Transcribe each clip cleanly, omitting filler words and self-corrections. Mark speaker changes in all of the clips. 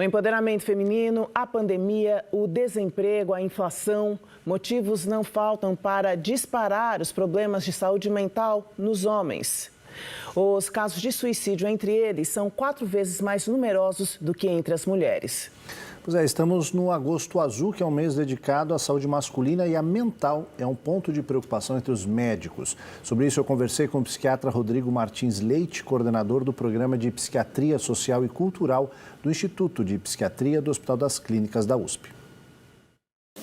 Speaker 1: O empoderamento feminino, a pandemia, o desemprego, a inflação, motivos não faltam para disparar os problemas de saúde mental nos homens. Os casos de suicídio entre eles são 4 vezes mais numerosos do que entre as mulheres.
Speaker 2: Pois é, estamos no Agosto Azul, que é um mês dedicado à saúde masculina, e a mental é um ponto de preocupação entre os médicos. Sobre isso eu conversei com o psiquiatra Rodrigo Martins Leite, coordenador do Programa de Psiquiatria Social e Cultural do Instituto de Psiquiatria do Hospital das Clínicas da USP.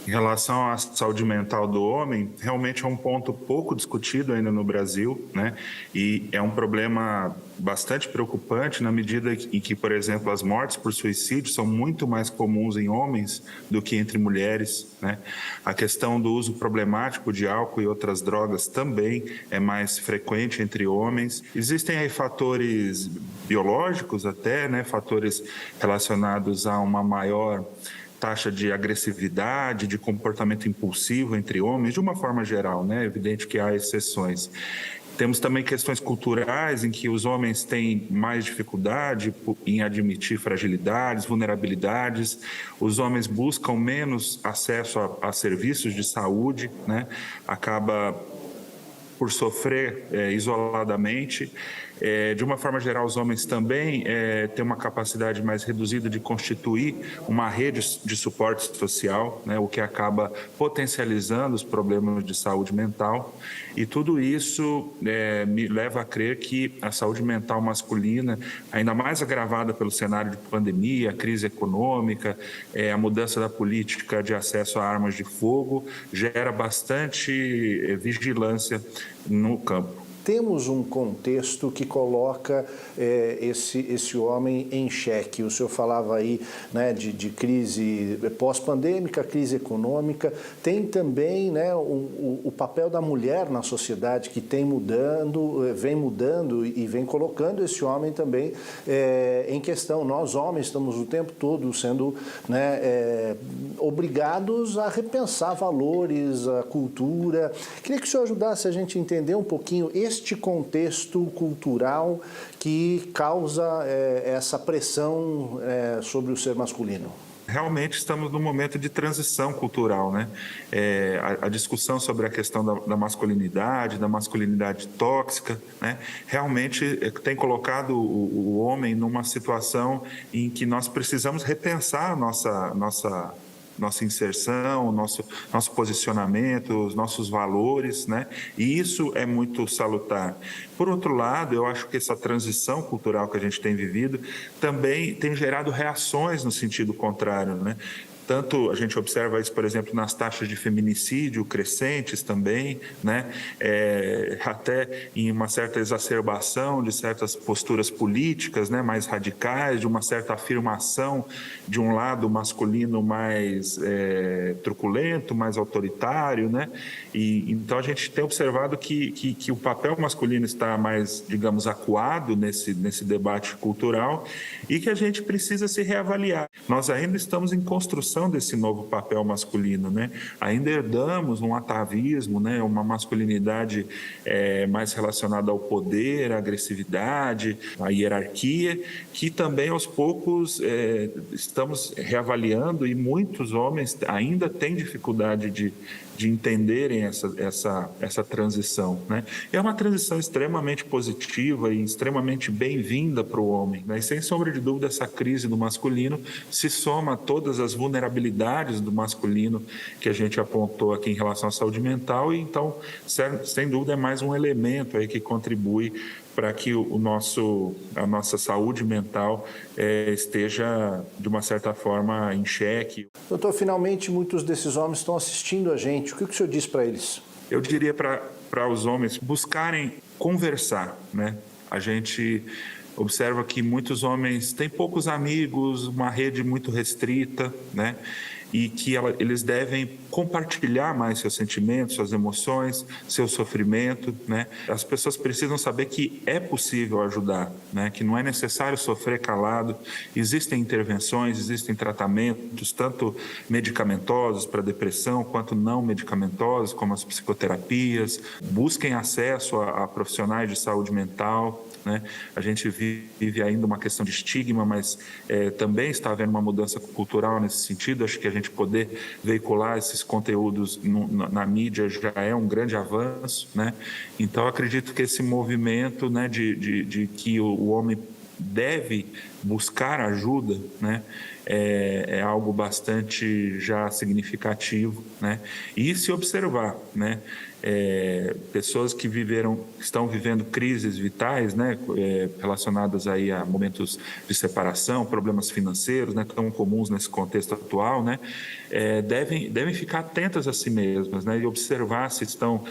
Speaker 3: Em relação à saúde mental do homem, realmente é um ponto pouco discutido ainda no Brasil, né? E é um problema bastante preocupante na medida em que, por exemplo, as mortes por suicídio são muito mais comuns em homens do que entre mulheres, né? A questão do uso problemático de álcool e outras drogas também é mais frequente entre homens. Existem aí fatores biológicos até, né? Fatores relacionados a uma maior taxa de agressividade, de comportamento impulsivo entre homens, de uma forma geral, né? É evidente que há exceções. Temos também questões culturais em que os homens têm mais dificuldade em admitir fragilidades, vulnerabilidades. Os homens buscam menos acesso a serviços de saúde, né? Acaba por sofrer isoladamente. De uma forma geral, os homens também têm uma capacidade mais reduzida de constituir uma rede de suporte social, né, o que acaba potencializando os problemas de saúde mental. E tudo isso me leva a crer que a saúde mental masculina, ainda mais agravada pelo cenário de pandemia, a crise econômica, a mudança da política de acesso a armas de fogo, gera bastante vigilância no campo.
Speaker 2: Temos um contexto que coloca esse homem em xeque. O senhor falava aí, né, de crise pós-pandêmica, crise econômica. Tem também, né, o papel da mulher na sociedade que vem mudando e vem colocando esse homem também em questão. Nós, homens, estamos o tempo todo sendo, né, obrigados a repensar valores, a cultura. Queria que o senhor ajudasse a gente a entender um pouquinho este contexto cultural que causa essa pressão sobre o ser masculino.
Speaker 3: Realmente estamos num momento de transição cultural, né? A discussão sobre a questão da masculinidade tóxica, né? Realmente tem colocado o homem numa situação em que nós precisamos repensar a nossa inserção, nosso posicionamento, os nossos valores, né? E isso é muito salutar. Por outro lado, eu acho que essa transição cultural que a gente tem vivido também tem gerado reações no sentido contrário, né? Tanto a gente observa isso, por exemplo, nas taxas de feminicídio crescentes também, né? Até em uma certa exacerbação de certas posturas políticas, né, mais radicais, de uma certa afirmação de um lado masculino mais truculento, mais autoritário, né? E então a gente tem observado que o papel masculino está mais, digamos, acuado nesse debate cultural e que a gente precisa se reavaliar. Nós ainda estamos em construção desse novo papel masculino, né? Ainda herdamos um atavismo, né? Uma masculinidade mais relacionada ao poder, à agressividade, à hierarquia, que também aos poucos estamos reavaliando e muitos homens ainda têm dificuldade de entenderem essa transição, né? É uma transição extremamente positiva e extremamente bem-vinda para o homem, né? E sem sombra de dúvida, essa crise do masculino se soma a todas as vulnerabilidades do masculino que a gente apontou aqui em relação à saúde mental, e então, sem dúvida, é mais um elemento aí que contribui para que a nossa saúde mental esteja, de uma certa forma, em xeque.
Speaker 2: Doutor, finalmente muitos desses homens estão assistindo a gente. O que o senhor diz para eles?
Speaker 3: Eu diria para os homens buscarem conversar, né? A gente observa que muitos homens têm poucos amigos, uma rede muito restrita, né? E que eles devem compartilhar mais seus sentimentos, suas emoções, seu sofrimento, né? As pessoas precisam saber que é possível ajudar, né? Que não é necessário sofrer calado. Existem intervenções, existem tratamentos, tanto medicamentosos para depressão, quanto não medicamentosos, como as psicoterapias. Busquem acesso a profissionais de saúde mental, né? A gente vive vive ainda uma questão de estigma, mas também está havendo uma mudança cultural nesse sentido. Acho que a gente poder veicular esses conteúdos na mídia já é um grande avanço, né? Então, acredito que esse movimento, né, de que o homem deve buscar ajuda, né, é algo bastante já significativo, né? E se observar, né, pessoas que estão vivendo crises vitais, né, relacionadas aí a momentos de separação, problemas financeiros, né, tão comuns nesse contexto atual, né, devem ficar atentas a si mesmas, né, e observar se estão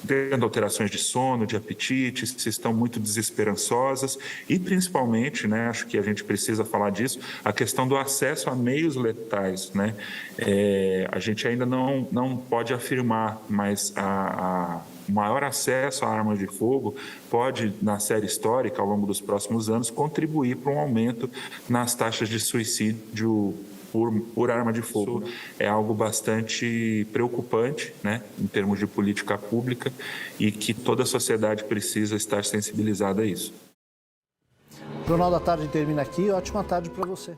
Speaker 3: tendo alterações de sono, de apetite, se estão muito desesperançosas e, principalmente, né, acho que a gente precisa falar disso, a questão do acesso a meios letais, né? A gente ainda não pode afirmar, mas o maior acesso a armas de fogo pode, na série histórica, ao longo dos próximos anos, contribuir para um aumento nas taxas de suicídio por arma de fogo. É algo bastante preocupante, né, em termos de política pública, e que toda a sociedade precisa estar sensibilizada a isso.
Speaker 2: O Jornal da Tarde termina aqui. Ótima tarde para você.